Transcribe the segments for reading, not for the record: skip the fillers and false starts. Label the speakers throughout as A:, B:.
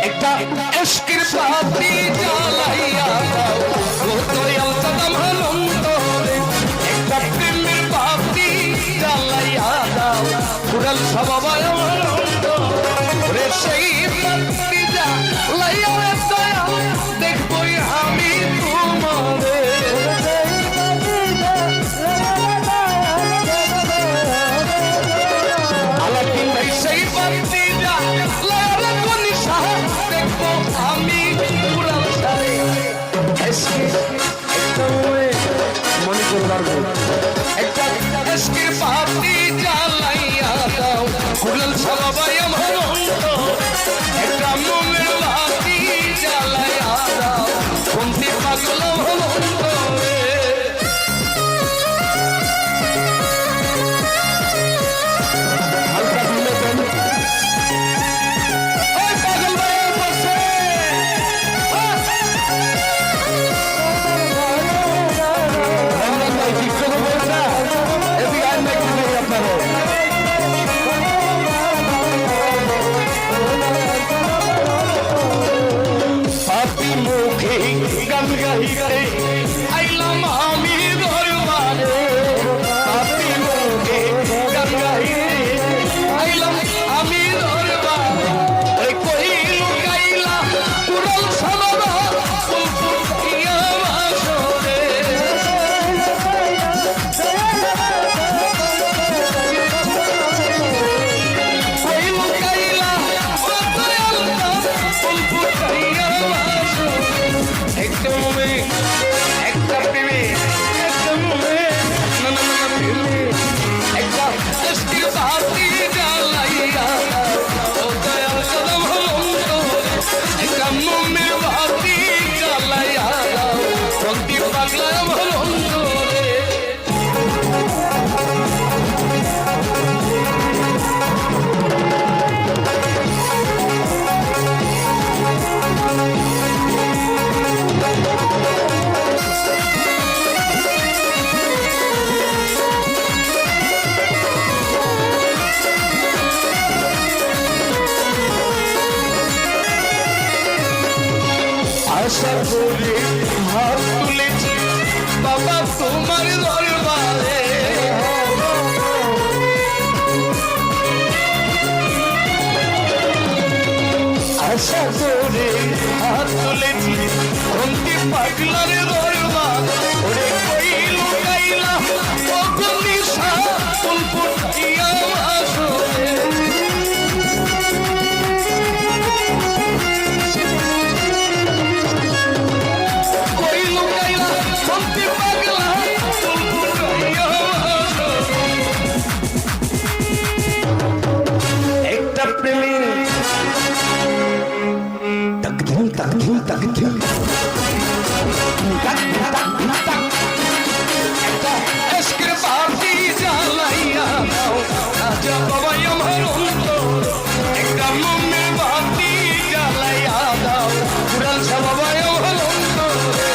A: একটা ইশকের বাতি জ্বালাইয়া দাও ও দয়াল কদম অন্তরে একটা প্রেমের বাতি জ্বালাইয়া দাও পুরাল সবাই আমার অন্তরে সেই বাতি জ্বালাইয়া দয়াল দেখবই আমি তোমারে আলাদিন ভাই সেই বাতি জ্বালাইয়া কোনিশা দেখবো আমি পুরাল সারে মনে করবার একটা ইশকের বাতি জ্বালাইয়া দাও পুরাল সবাই আমার একটা মোমের বাতি জ্বালাইয়া দাও কোনটি পাগল হলো আইলাম আমি দরবারে আপনি মুখে গান গাইরে আইলাম আমি দরবারে ওই কই লুকাইলা পুরল সবাবা ফুলফুলিয়া বাসরে কই লুকাইলা ফুলফুলিয়া বাসরে একটা প্রেমে একটা মোহে একটা ইশকের বাতি জ্বালাইয়া ও দয়াল কদম অন্তরে একটা মোমের বাতি জ্বালাইয়া ভক্তি পাগলা আমার অন্তরে আশা করে হাত তুলেছি বাবা তোমার দরবারে আশা করে হাত তুলেছি কোনটি পাগলার দরবার ওরে কই লুকাইলা ও গলিশা ফুলফুটিয়া আসরে একটা প্রেমী তকদিম তকদিম তকদিম একটা ইশকের বাতি জ্বালাইয়া দাও রাজা বাবা আমার অন্তর একটা মোমের বাতি জ্বালাইয়া দাও পুরাল সবাই আমার অন্তরে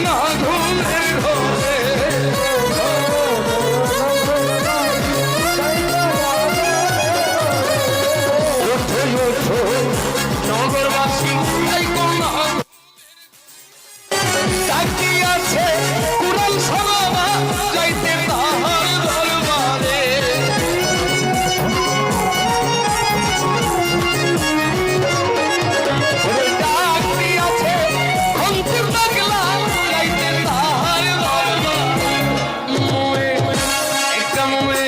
A: না ঘুমের ঘরে ওঠো ওঠো নগরবাসী এই কোনা তাকিয়াছে কুরাল সভা যাইতে তাহার দরবারে ডাকিয়াছে অন্তিম পাগলা যাইতে তাহার দরবারে মুয়ে একটা মুয়ে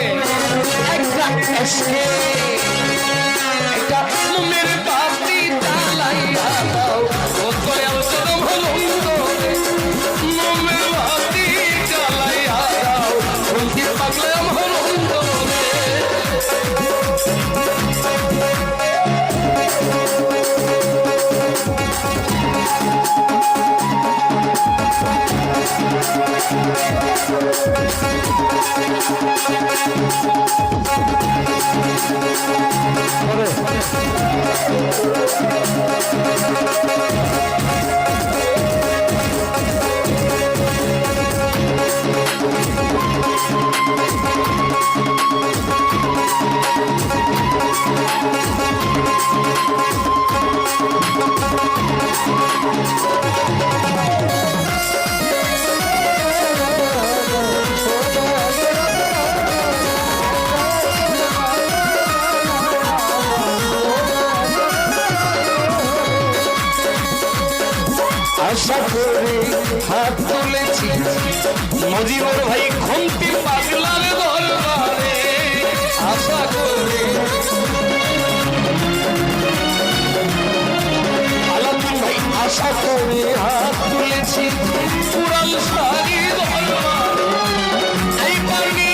A: একটা এসকে একটা মুমের বাতি জ্বালাইয়া দাও ও দয়াল চরম হলো মুমের বাতি জ্বালাইয়া দাও অন্তিম পাগলা আমার অন্তরে আশা করে হাত তুলেছি মজিবর ভাই খুন্তি পাগলার দরবারে আশা করে আলাদিন ভাই আশা করে হাত তুলেছি পুরাল সারি দরবারে এই পানি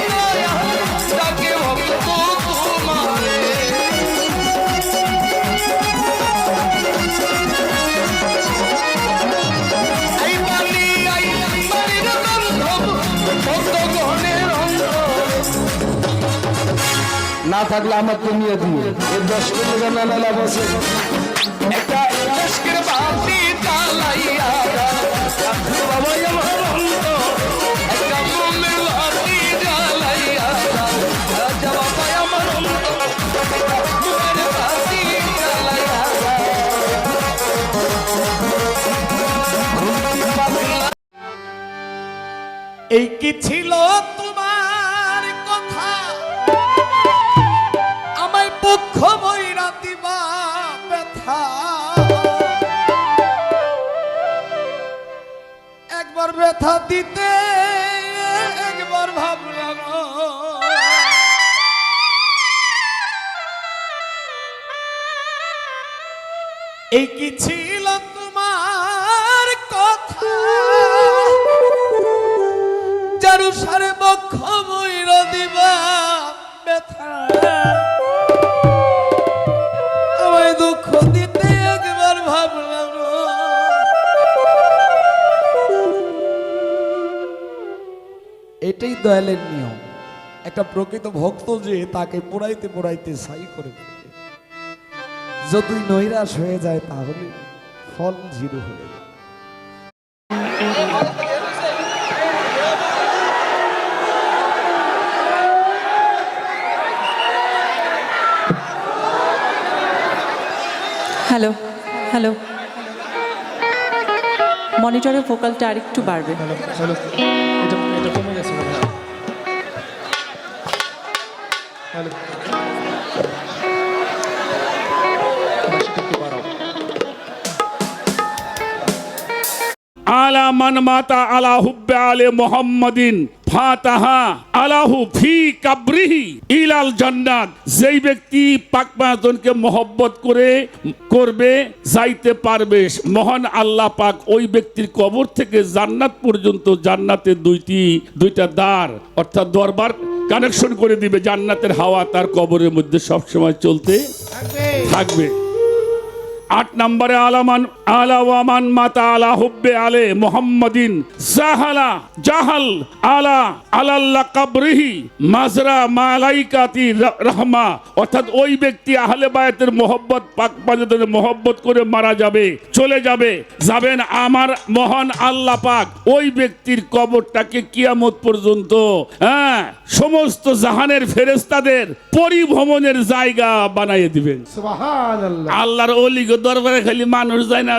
A: দয়া তাকে ভক্ত তোমারে না থাকলে আমার কমিয়ে দিয়ে এই 10 কোটি টাকা নালা বসে একটা লস্কর বাতি জ্বালাইয়া বাবা আমার অন্তর একটা মুমের বাতি জ্বালাইয়া রাজা বাবা আমার অন্তর একটা মুমের বাতি জ্বালাইয়া এই কি ছিল তোমার কথা আমায় পক্ষ বইরা দিবা ব্যথা একবার ব্যথা দিতে একবার ভাবলাম এই কি ছিল তোমার কথা যারু সারে বক্ষ বইরা দিবা ব্যথা আমায় দুঃখ দিতে একবার ভাবলাম এটাই দয়ালের নিয়ম একটা প্রকৃত ভক্ত যে তাকে পোড়াইতে পোড়াইতে ছাই করে ফেলে যদি নৈরাশ হয়ে যায় তাহলে ফল জিরো হয়ে যায়
B: হ্যালো হ্যালো মনিটরের ফোকালটা আরেকটু বাড়বে
C: হ্যালো এটা কমে গেছে হ্যালো
D: আলা মান মাতা আলা হুব্বে আলে মুহাম্মাদিন ফাতাহা আলাহু ফি কাবরিহি ইলাল জান্নাত যেই ব্যক্তি পাক পাঁচজনকে মহব্বত করবে যাইতে পারবে মহান আল্লাহ পাক ওই ব্যক্তির কবর থেকে জান্নাত পর্যন্ত জান্নাতের দুইটা দ্বার অর্থাৎ দরবার কানেকশন করে দিবে জান্নাতের হাওয়া তার কবরের মধ্যে সব সময় চলতে থাকবে 8 নম্বরে আলাওয়ামান মাতা আলা হুব্বে আলে মুহাম্মাদিন জাহাল আলাল্লাহ কাবরিহি মাজরা মালাইকাতি রাহমা, অর্থাৎ ওই ব্যক্তি আহলে বায়াতের মোহব্বত পাক পাঞ্জাতের মোহব্বত করে মারা যাবে, চলে যাবেন আমার মহান আল্লাহ পাক ওই ব্যক্তির কবরটাকে কিয়ামত পর্যন্ত সমস্ত জাহানের ফেরেশতাদের পরিভ্রমণের জায়গা বানিয়ে দিবেন।
C: সুবহানাল্লাহ।
D: আল্লাহর ওলিগো দরবারে খালি মানুষ যায় না,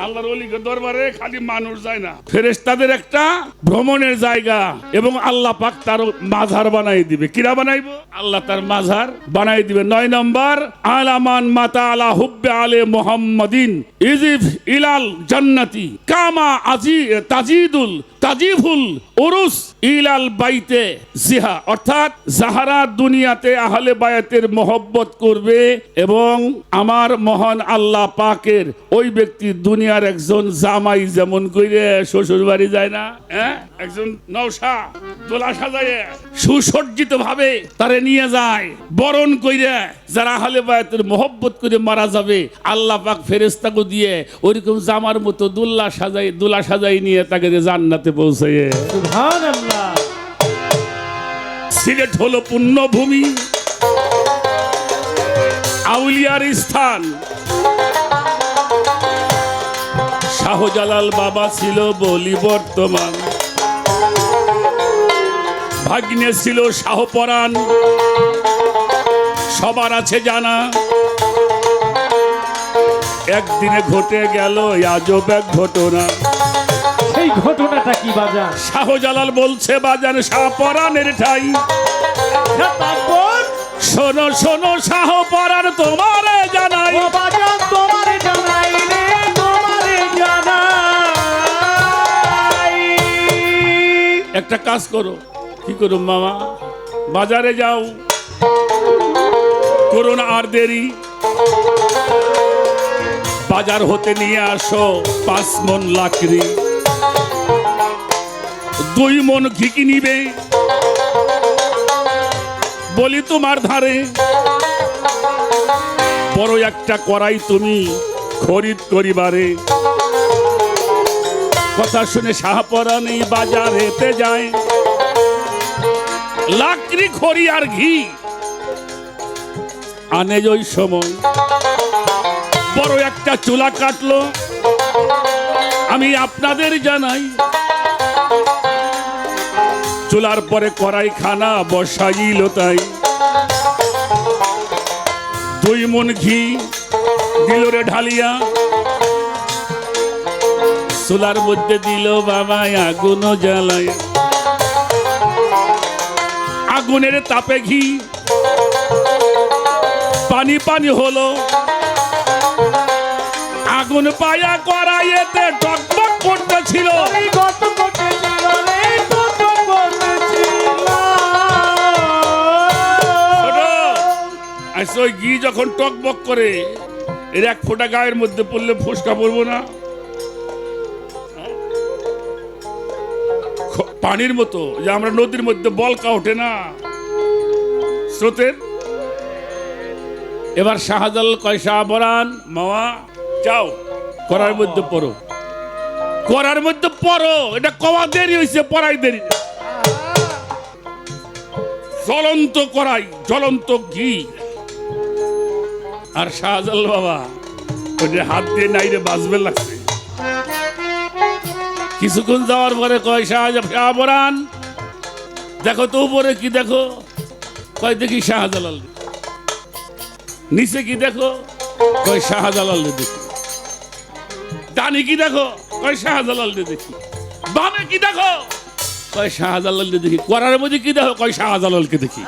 D: আল্লাহর ওলিগো দরবারে খালি মানুষ যায় না, ফেরেশতাদের একটা ভ্রমণের জায়গা এবং আল্লাহ পাক তার মাজার বানাই দিবে। কিরা বানাইব? আল্লাহ তার মাজার বানাই দিবে। 9 নম্বর আলামান মাতা আলা হুব্বে আলে মুহাম্মাদিন ইজিফ ইলাল জান্নাতি কামা তাজিফুল উরুস ইলাল বাইতে জিহা, অর্থাৎ যাহারা দুনিয়াতে আহলে বায়াতের মোহব্বত করবে এবং আমার মহান আল্লাহ পাকের ওই ব্যক্তি দুনিয়ার একজন জামাই যেমন কইরে শ্বশুর বাড়ি যায় না, একজন নওশা দোলা সাজায় সুসজ্জিত ভাবে তারে নিয়ে যায় বরণ কইরে, যারা আহলে বায়াতের মোহব্বত করে মারা যাবে আল্লাহ পাক ফেরেশতাকে দিয়ে ওইরকম জামার মতো দোলা সাজাই নিয়ে তাকে জান্নাতে পৌঁছায়।
C: সুবহানাল্লাহ।
D: সিলেট হলো পুণ্যভূমি, আউলিয়ার স্থান। শাহজালাল বাবা ছিল বলি বর্তমান, ভাগ্নে ছিল শাহপরাণ, সবার আছে জানা। একদিনে ঘটে গেল আজব এক ঘটনা।
C: সেই ঘটনাটা কি বাজান?
D: শাহজালাল বলছে বাজান শাহপরাণের ঠাই,
C: তারপর
D: শোনো শোনো শাহপরাণ তোমারে জানাই,
C: ও বাজান তোমারে জানাই রে, তোমারে জানাই।
D: একটা কাজ করো। কি করো মামা? বাজারে যাও, করো না আর দেরি, বাজার হতে নিয়ে আসো 5 মণ লাকড়ি, 2 মণ ঘি নিবে, বলি তোমার ধারে বড় একটা কড়াই তুমি খরিদ করিবারে। কথা শুনে শাহপরাণ এই বাজারেতে যায়, লাকড়ি খড়ি আর ঘি আনে। ওই সময় বড় একটা চুলা কাটলো। আমি আপনাদের জানাই চুলার পরে কড়াই খানা বসাইল, তাই 2 মণ ঘি দিল রে ঢালিয়া, চুলার মধ্যে দিল বাবা আগুন জ্বালায়। আগুনের তাপে ঘি পানি পানি হলো, আগুন পায়া কড়াইয়েতে টকবক করতেছিল। ওই ঘি যখন টকবক করে এর 1 ফোঁটা গায়ের মধ্যে পড়লে ফুসকা পড়বো না? পানির মতো, যে আমরা নদীর মধ্যে বলকা ওঠে না স্রোতের। এবার শাহজালাল কয় শাহপরাণ মামা যাও করার মধ্যে পড়ো, করার মধ্যে পড়ো। এটা কওয়া দেরি হয়েছে, পড়াই দেরি। জ্বলন্ত কড়াই, জ্বলন্ত ঘি, আর শাহজালাল বাবা ওটা হাত দিয়ে নাইরে বাজবে লাগছে। কিছুক্ষণ যাওয়ার পরে কয় শাহপরাণ দেখো তো উপরে কি দেখো? কয় দেখি শাহজালাল। নিচে কি দেখো? কয় শাহজালাল দেখি। ডানি কি দেখো? কয় শাহজালাল দেখি। বামে কি দেখো? কয় শাহজালাল দেখি। করার মধ্যে কি দেখো? কয় শাহজালালকে দেখি।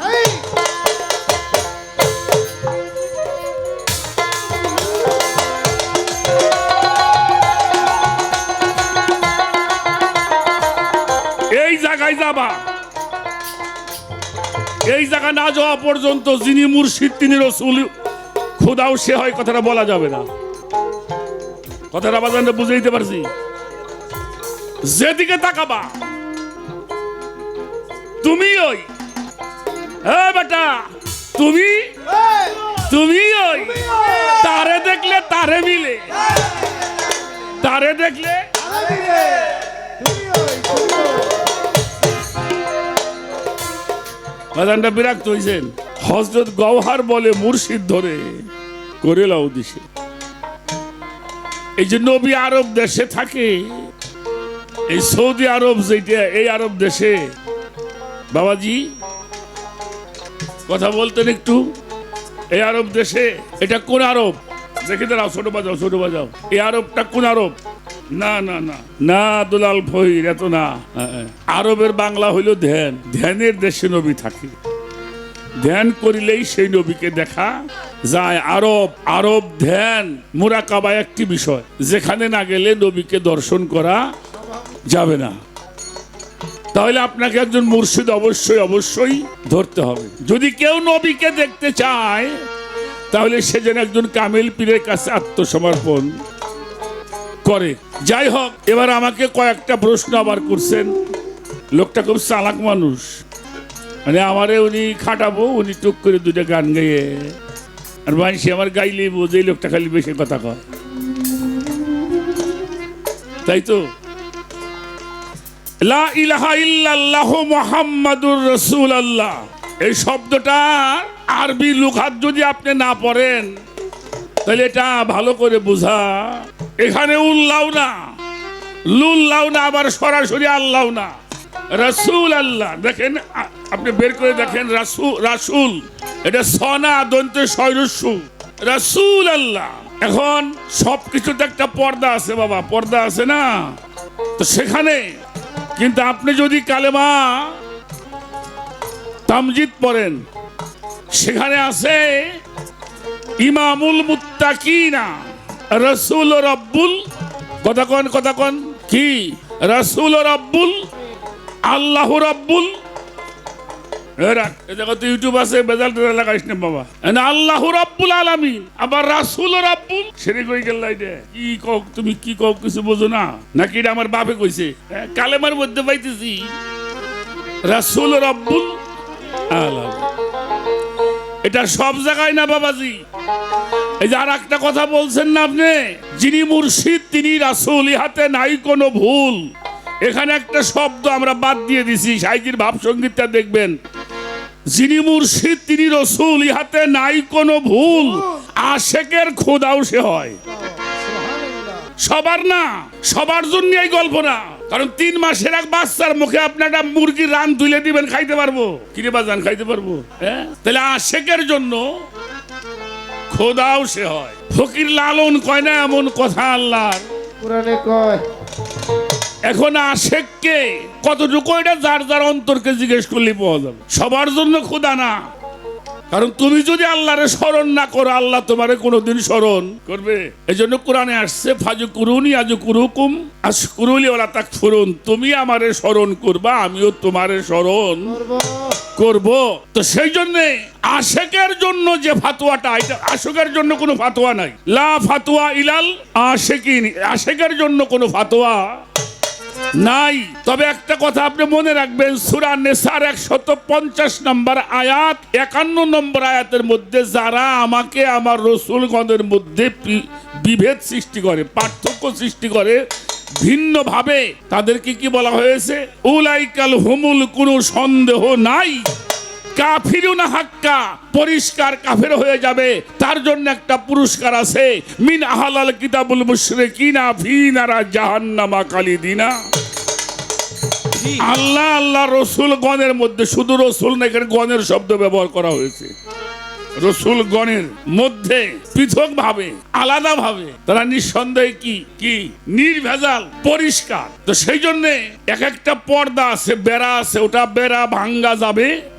D: এই জায়গায় যাবা, এই জায়গা না যাওয়া পর্যন্ত যিনি মুর্শিদ তিনি রসুল খোদাও সে হয়, কথাটা বলা যাবে না। কথাটা বাজানটা বুঝে দিতে পারছি। যেদিকে তাকাবা তুমি ওই বেটা, তুমি ওই তারে দেখলে তারে মিলে, তারে দেখলে বাজানটা বিরাক্ত হইছেন। হযরত গওহার বলে মুর্শিদ ধরে করে লাও দিছে। এই যে নবী আরব দেশে থাকে, এই সৌদি আরব যেটা, এই আরব দেশে বাবাজি কথা বলতেন একটু। এই আরব দেশে, এটা কোন আরব? দেখে দাঁড়াও, ছোট বাজাও, ছোট বাজাও। এই আরবটা কোন আরব? না না না না, দুলাল ফহির, এত না। আরবের বাংলা হইল ধ্যান। ধ্যানের দেশে নবী থাকে, ধ্যান করিলেই সেই নবীকে দেখা যায়। আরব, আরব ধ্যান মুরাকাবা একটি বিষয়, যেখানে না গেলে নবীকে দর্শন করা যাবে না। তাহলে আপনাকে একজন মুর্শিদ অবশ্যই অবশ্যই ধরতে হবে। যদি কেউ নবীকে দেখতে চায় তাহলে সে যেন একজন কামিল পীরের কাছে আত্মসমর্পণ করে। যাই হোক, এবার আমাকে কয়েকটা প্রশ্ন আবার করছেন। লোকটা খুব চালাক মানুষ, মানে আমারে উনি খাটাবো, উনি টুক করে দুটো গান গাইয়ে আর মানুষ আমার গাইলে বোঝে লোকটা খালি বেশি কথা কয়, তাই তো। লা ইলাহা ইল্লাল্লাহু মুহাম্মাদুর রাসূলুল্লাহ, এই শব্দটা আরবি লুগাত যদি আপনি না পড়েন তাহলে এটা ভালো করে বোঝা। এখানে উল্লাহ না, লুল্লাহ না, আবার সরাসরি আল্লাহ না, রাসূল আল্লাহ। দেখেন, আপনি বের করে দেখেন, রাসূল, রাসূল এটা সনা দন্তে সয়রস্যু, রাসূল আল্লাহ। এখন সবকিছুতে একটা পর্দা আছে বাবা, পর্দা আছে না? তো সেখানে কিন্তু আপনি যদি কালেমা তামজিদ পড়েন, সেখানে আছে ইমামুল মুত্তাকিনা রাসূল রাব্বুল, কথা কন কি? রাসূল রাব্বুল, আল্লাহ রাব্বুল। ইউটিউব আছে, বেজাল টেজাল লাগাইস না বাবা। আল্লাহ রাব্বুল আলামিন, আবার রাসূল রাব্বুল, শিরক হয়ে গেল। কি কও তুমি, কি কও কিছু বোঝো না নাকি? এটা আমার বাপে কইছে, কালেমার মধ্যে পাইতেছি রাসূল রাব্বুল আলামিন। এটা সব জায়গায় না বাবাজি। এই যে আর একটা কথা বলছেন না আপনি, যিনি মুর্শিদ তিনি রাসূল, ইহাতে নাই কোনো ভুল। এখানে একটা শব্দ আমরা বাদ দিয়ে দিছি, সাইজির ভাব সঙ্গীতটা দেখবেন। যিনি মুর্শিদ তিনি রাসূল, ইহাতে নাই কোনো ভুল। আশেকের খোদাও সে হয়, সবার না, সবার জন্য এই গল্প না। কারণ 3 মাসের এক বাচ্চার মুখে আপনি একটা মুরগির রান তুলে দিবেন, খাইতে পারবো? কিরে বাজান, খাইতে পারবো? হ্যাঁ, তাহলে আশেকের জন্য খোদাও সে হয়। ফকির লালন কয় না এমন কথা আল্লাহর
C: কোরআনে কয়।
D: এখন আশেককে কতটুকু, এটা যার যার অন্তরকে জিজ্ঞেস করলে পাওয়া যাবে। সবার জন্য খোদা না, কারণ তুমি যদি আল্লাহরে স্মরণ না করো, আল্লাহ তোমারে কোনোদিন স্মরণ করবে। এই জন্য কোরআনে আসছে, ফাজকুরুনি আযকুরুকুম আশকুরুলি ওয়ালা তাকফুরুন, তুমি আমারে স্মরণ করবা, আমিও তোমারে স্মরণ করব। তো সেই জন্য আশেকের জন্য যে ফাতোয়াটা, এটা আশেকের জন্য কোনো ফাতোয়া নাই। লা ফাতোয়া ইলাল আশিকিন, আশেকের জন্য কোনো ফাতোয়া নাই। তবে একটা কথা আপনি মনে রাখবেন, সূরা নিসার 150 নম্বর আয়াত, 51 নম্বর আয়াতের মধ্যে যারা আমাকে আমার রাসূলগণের মধ্যে বিভেদ সৃষ্টি করে, পার্থক্য সৃষ্টি করে ভিন্নভাবে, তাদেরকে কি বলা হয়েছে? উলাইকাল হুমুল, কোনো সন্দেহ নাই কাফিরুনা হাক্কা, পরিষ্কার কাফের হয়ে যাবে। তার জন্য একটা পুরস্কার আছে, মিন আহলাল কিতাবুল মুশরিকিনা ফি নারা জাহান্নামা খালিদিনা। আল্লাহ আল্লাহ রসুল গণের মধ্যে, শুধু রসুল না, এখানে গণের শব্দ ব্যবহার করা হয়েছে। রসুল গণের মধ্যে পৃথক ভাবে, আলাদা ভাবে তারা নিঃসন্দেহে কি নির্ভেজাল পরিষ্কার। তো সেই জন্য এক একটা পর্দা আছে, বেড়া আছে, ওটা বেড়া ভাঙ্গা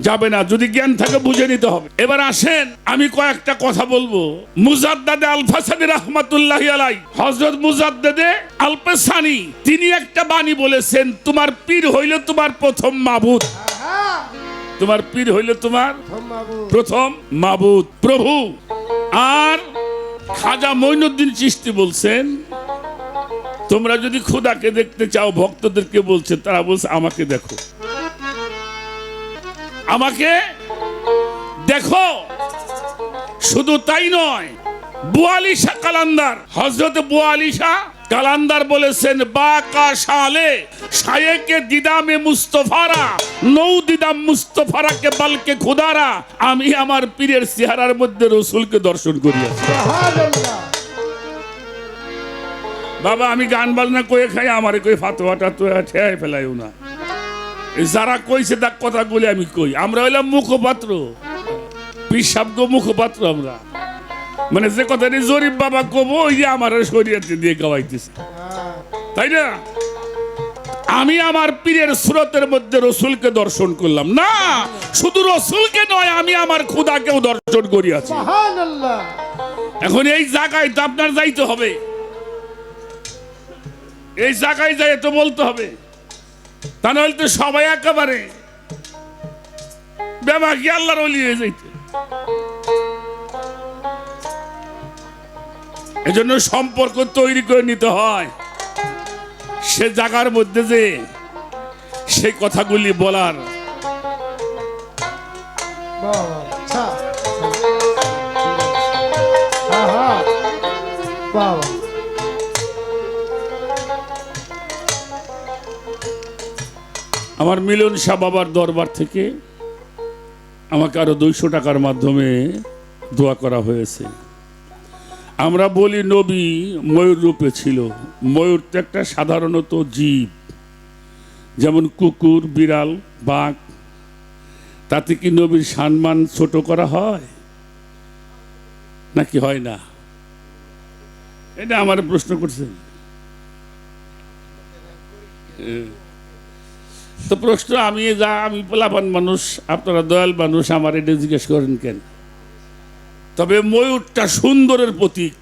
D: যাবে না, যদি জ্ঞান থাকে বুঝে নিতে হবে। এবার আসেন, আমি কয়েকটা কথা বলবো। মুজাদ্দাদে আল ফাসানি রাহমাতুল্লাহি আলাইহি, হযরত মুজাদ্দাদে আল ফাসানি, তিনি একটা বাণী বলেছেন, তোমার পীর হইল তোমার প্রথম মাবুদ। তোমার পীর হইল তোমার প্রথম মাবুদ, প্রভু। আর খাজা মঈনুদ্দিন চিশতি বলছেন, তোমরা যদি খোদাকে দেখতে চাও, ভক্তদেরকে বলছে, তারা বলছে আমাকে দেখো, আমাকে দেখো। শুধু তাই নয়, বুয়ালিশা কালান্দার, হযরত বুয়ালিশা কালান্দার বলেছেন, বাকা শালে শায়েকে দিদামে মুস্তফারা নৌ দিদাম মুস্তফারাকে বালকে খুদারা, আমি আমার পীরের চেহারার মধ্যে রসুলকে দর্শন করিয়াছি। বাবা আমি গান বাজনা কয়ে খাই, আমারে কই ফাতোয়াটা তো ঠেয়াই ফেলাইও না। যারা কইছে তার কথাগুলি আমি কই, আমরা হইলাম মুখপাত্র, পিসাবগো মুখপাত্র আমরা। মানে যে কথাটি জরিফ বাবা কব, ওই যে আমার শরীয়তে দিয়ে গাওয়াইতেছে, তাই না? আমি আমার পীরের সুরতের মধ্যে রসুলকে দর্শন করলাম না, শুধু রসুলকে নয়, আমি আমার খুদাকেও দর্শন করিয়াছি। এখন এই জায়গায় তো আপনার যাইতে হবে, এই জায়গায় যাই তো বলতে হবে, তা নইলে তো সবাই একেবারে বেমাকি আল্লাহর ওলি হয়ে যাইতে। এজন্য সম্পর্ক তৈরি করে নিতে হয়, সে জায়গার মধ্যে যে সেই কথাগুলি বলার। আমার মিলন শাহ বাবার দরবার থেকে আমাকে আরো 200 টাকার মাধ্যমে দোয়া করা হয়েছে। আমরা বলি নবী ময়ূর রূপে ছিল। ময়ূর তো একটা সাধারণত জীব, যেমন কুকুর, বিড়াল, বাঘ। তাতে কি নবীর সম্মান ছোট করা হয় নাকি হয় না? এটা আমার প্রশ্ন করছেন তো প্রশ্ন আমি পোলাপান মানুষ, আপনারা দয়াল মানুষ, আমার এটা জিজ্ঞেস করেন কেন? তবে ময়ূরটা সুন্দরের প্রতীক।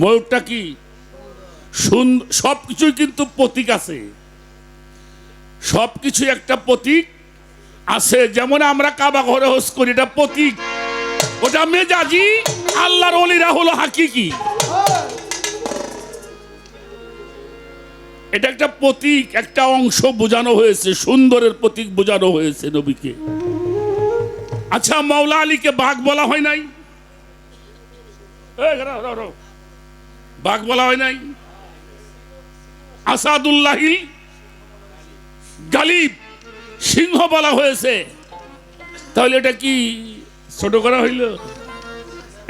D: ময়ূরটা কি সবকিছুই কিন্তু প্রতীক আছে, সবকিছু একটা প্রতীক আছে। যেমন আমরা কাবা ঘরে হজ করি, এটা প্রতীক, ওটা মেজাজি, আল্লাহর ওলিরা হলো হাকিকি। এটা একটা প্রতীক, একটা অংশ বোঝানো হয়েছে, সুন্দরের প্রতীক বোঝানো হয়েছে নবীকে। আচ্ছা, মাওলা আলীকে বাঘ বলা হয় নাই? বাঘ বলা হয় নাই? আসাদুল্লাহিল গালিব, সিংহ বলা হয়েছে। তাহলে এটা কি ছোট করা হইল?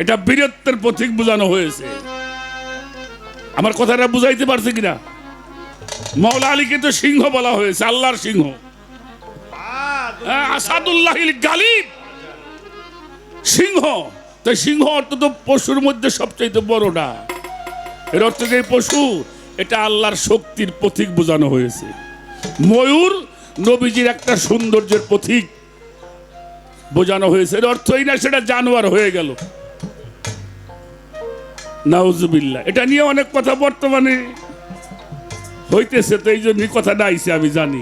D: এটা বীরত্বের প্রতীক বোঝানো হয়েছে। আমার কথাটা বুঝাইতে পারছে কিনা? মাওলা আলীকে তো সিংহ বলা হয়েছে, আল্লাহর সিংহ। আসাদুল্লাহিল গালিব, সিংহ। তাই সিংহ অর্থ তো পশুর মধ্যে সবচেয়ে বড়টা। এর অর্থ যে পশু, এটা আল্লাহর শক্তির প্রতীক বোঝানো হয়েছে। ময়ূর নবীজির একটা সৌন্দর্যের প্রতীক বোঝানো হয়েছে। এর অর্থই না সেটা জানোয়ার হয়ে গেল। নাউজুবিল্লাহ। এটা নিয়ে অনেক কথা বর্তমানে হইতেছে, তো এই জন্যই কথাটা আইছে আমি জানি।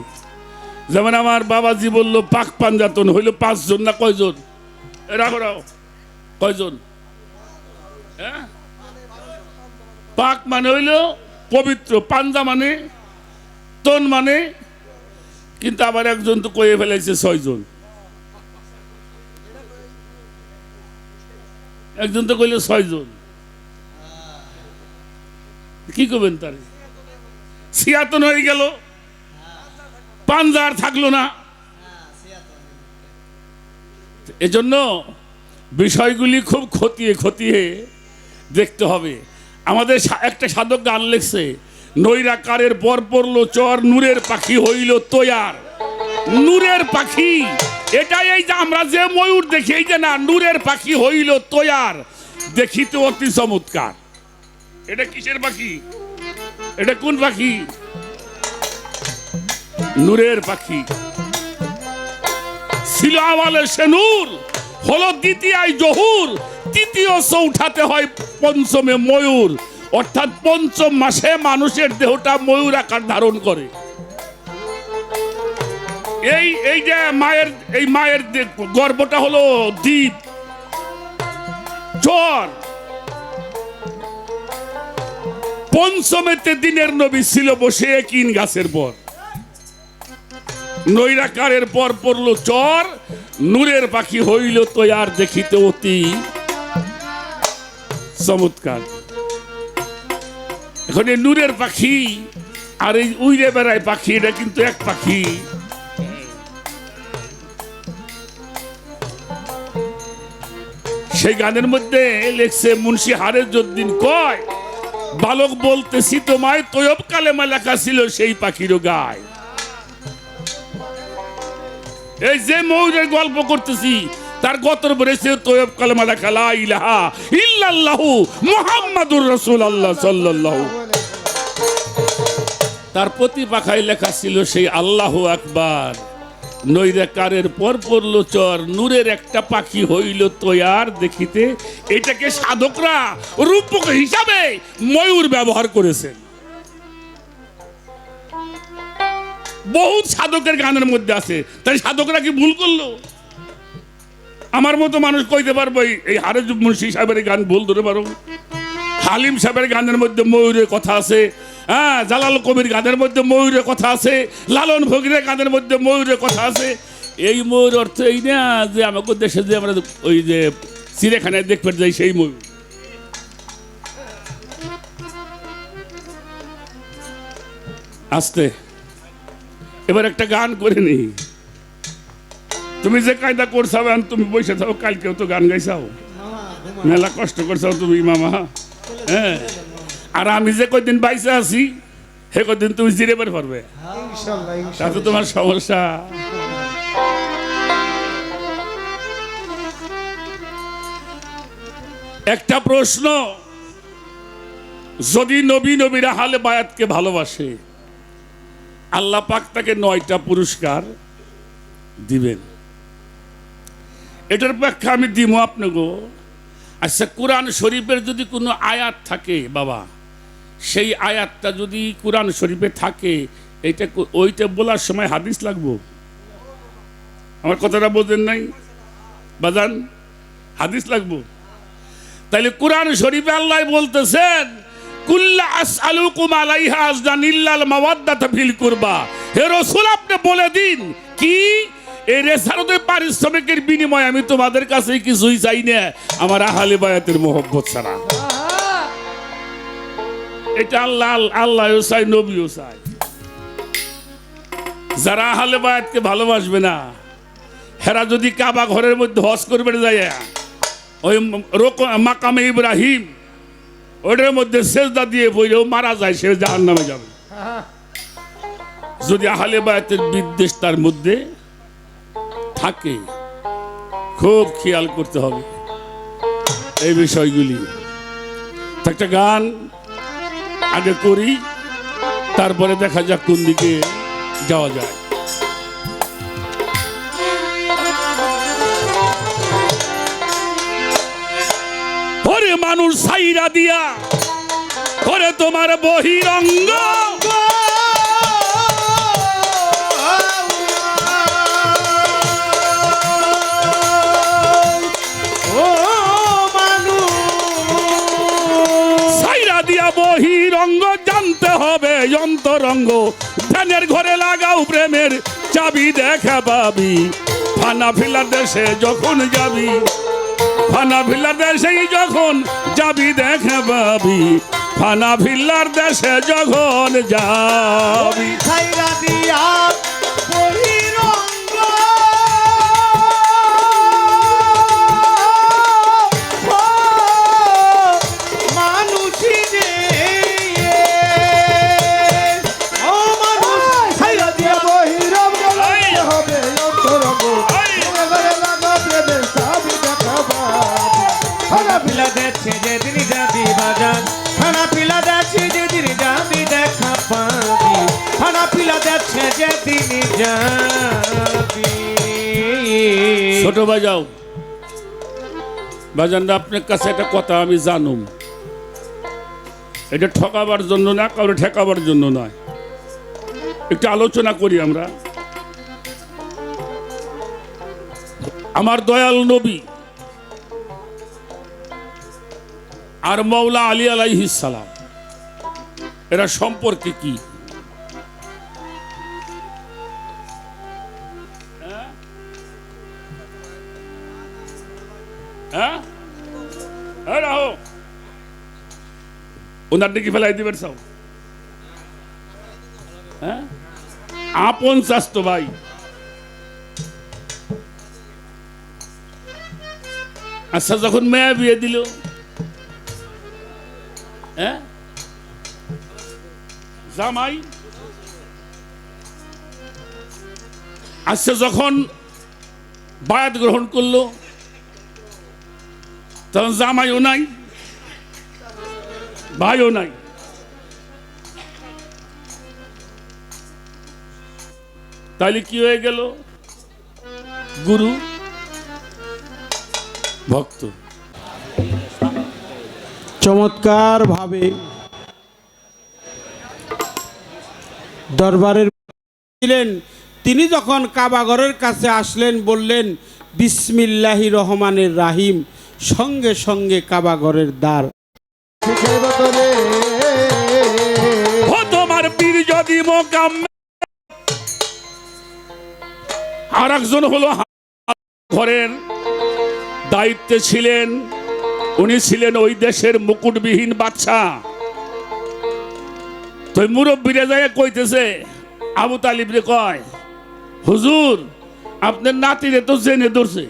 D: যেমন আমার বাবাজি বললো পাক পাঞ্জাতন হইল 5 জন না কয়জন? রাখো রাখো, কয়জন? হ্যাঁ, পাক মানে হইল পবিত্র, পাঞ্জা মানে তন মানে, কিন্তু আবার একজন তো কয়ে ফেলাইছে 6 জন। একজন তো কইলে 6 জন। কি করবেন? তার সিয়াতন হয়ে গেল, পাঞ্জা আর থাকলো না। এজন্য বিষয়গুলি খুব খতিয়ে খতিয়ে দেখতে হবে। আমাদের একটা সাধক গান লেখছে, নৈরাকারের পর পড়লো চর, নূরের পাখি হইল তৈয়ার। নূরের পাখি, এটাই এই যে আমরা যে ময়ূর দেখি, এই যে না, নূরের পাখি হইল তৈয়ার, দেখিতে অতি চমৎকার। এটা কিসের পাখি? এটা কোন পাখি? নূরের পাখি। ছিল আমালে সে নূর, হলো দ্বিতীয় জহুর, তৃতীয় চৌঠাতে হয় পঞ্চমে ময়ূর। অর্থাৎ পঞ্চম মাসে মানুষের দেহটা ময়ূর আকার ধারণ করে। এই যে মায়ের গর্ভটা হলো দ্বীপ, চর। পঞ্চমেতে দিনের নবী ছিল বসে কিন গাছের পর। নৈরাকারের পর পড়লো চর, নূরের পাখি হইল তৈয়ার, দেখিতে অতি চমৎকার। এখন এই নূরের পাখি আর এই উইরে বেড়ায় পাখি, এটা কিন্তু এক পাখি। সেই গানের মধ্যে লেখছে মুন্সি হারেজউদ্দিন কয়, বালক বলতেছি তোমায় তৈয়ব কালেমা লেখা ছিল সেই পাখিরও গায়। এই যে ময়ূরের গল্প করতেছি তার গতর বলেছে তৈয়ব কালেমা লেখা লা ইলাহা ইল্লাল্লাহু মুহাম্মাদুর রাসূলুল্লাহ সাল্লাল্লাহু। তার প্রতি পাখায় লেখা ছিল সেই আল্লাহু আকবার। নৈরাকারের পর পড়ল চর, নূরের একটা পাখি হইল তৈয়ার দেখিতে। এটাকে সাধকরা রূপক হিসাবে ময়ূর ব্যবহার করেছেন। বহুত সাধকের গানের মধ্যে আছে, তাই সাধকরা কি ভুল করলো? আমার মতো মানুষ কইতে পারবো এই হারেজ মুন্সি সাহেবের গান ভুল ধরে পারো? হালিম সাহেবের গানের মধ্যে ময়ূরের কথা আছে, হ্যাঁ, জালাল কবির গানের মধ্যে ময়ূরের কথা আছে, লালন ফকিরের গানের মধ্যে ময়ূরের কথা আছে। এই ময়ূর অর্থ এই না যে আমাকে দেশে যে আমরা ওই যে চিড়িয়াখানায় দেখতে যাই সেই ময়ূর। আস্তে এবার একটা গান করে নি। তুমি যে কায়দা করছাও, তুমি বসে থাকো, কালকেও তো গান গাইছাও, মেলা কষ্ট করছাও তুমি মামা। হ্যাঁ, আর আমি যে কদিন বাইসে আছি হে কদিন তুমি জিরে বের পারবে, তাতে তোমার সমস্যা। একটা প্রশ্ন, যদি নবীরা হালে বায়াতকে ভালোবাসে, আল্লাহ পাক তাকে 9টা পুরস্কার দিবেন। এটার ব্যাখ্যা আমি দিব আপনাকে। আচ্ছা, কোরআন শরীফের যদি কোনো আয়াত থাকে বাবা, সেই আয়াতটা যদি কোরআন শরীফে থাকে, ওইটা বলার সময় হাদিস লাগবো? আমার কথাটা বোঝেন নাই বাজান? হাদিস লাগবো। তাইলে কোরআন শরীফে আল্লাহ বলতেছেন, কুল্লা আসআলুকুম আলাইহা আজরান ইল্লাল মাওয়াদ্দাতা ফিল কুরবা। হে রাসূল, আপনি বলে দিন কি এই রেসারতের পারিশ্রমিকের বিনিময়ে আমি তোমাদের কাছে কিছুই চাই না, আমার আহলে বায়াতের মোহব্বত ছাড়া। এটা আল্লাহও চাই, নবীও চাই। যারা আহলে বায়াতকে ভালোবাসবে না, হেরা যদি কাবা ঘরের মধ্যে হজ করবে যায়, ওই মাকামে ইব্রাহিম ওটার মধ্যে সেজদা দিয়ে পড়েও মারা যায়, সে জাহান্নামে যাবে। যদি আহলে বায়াতের বিদ্বেষ তার মধ্যে থাকে, খুব খেয়াল করতে হবে এই বিষয়গুলি। একটা গান আগে করি, তারপরে দেখা যাক কোন দিকে যাওয়া যায়। ওরে মানুষ সাইরা দিয়া করে তোমার বহিরঙ্গ, বহিরঙ্গ জানতে হবে অন্তরঙ্গ। ধ্যানের ঘরে লাগাও প্রেমের চাবি, দেখা পাবি ফানা ফিলার দেশে যখন যাবি, ফানা ফিলার দেশে যখন যাবি, দেখা পাবি ফানা ফিলার দেশে যখন যাবি।
C: ছাইরা দিয়া বহিরঙ্গ, যেদিন যাবি বাজান, খানা পিলা যাচ্ছে যেদিন যাবি, দেখা পাবি খানা পিলা যাচ্ছে যেদিন যাবি।
D: ছোট বাজাও বাজান, আপনার কাছে একটা কথা আমি জানুম, এটা ঠকাবার জন্য না, কারো ঠেকাবার জন্য নয়, একটু আলোচনা করি আমরা। আমার দয়াল নবী আর মৌলা আলী আলাইহিস সালাম, এরা সম্পর্কে কি? ওনার দিকে ফেলাই দিবেন সব, হ্যাঁ আপন চাস্তো ভাই। আচ্ছা যখন মেয়ে বিয়ে দিল, হ্যাঁ জামাই, আচ্ছা যখন বায়াত গ্রহণ করলো তখন জামাইও নাই ভাইও নাই, তাহলে কি হয়ে গেল? গুরু ভক্ত।
C: চমৎকার ভাবে দরবারের ছিলেন, তিনি যখন কাবাঘরের কাছে আসলেন বললেন বিসমিল্লাহির রহমানির রাহিম, সঙ্গে সঙ্গে কাবাঘরের দ্বার
D: ও তোমার পীর যদি মোকাম। আর একজন হলো ঘরের দায়িত্বে ছিলেন, উনি ছিলেন ওই দেশের মুকুটবিহীন বাদশা। তো মুরব্বীরা যায় কইতেছে, আবু তালিব রে কয়, হুজুর আপনার নাতিরে তো জেনে ধরছে।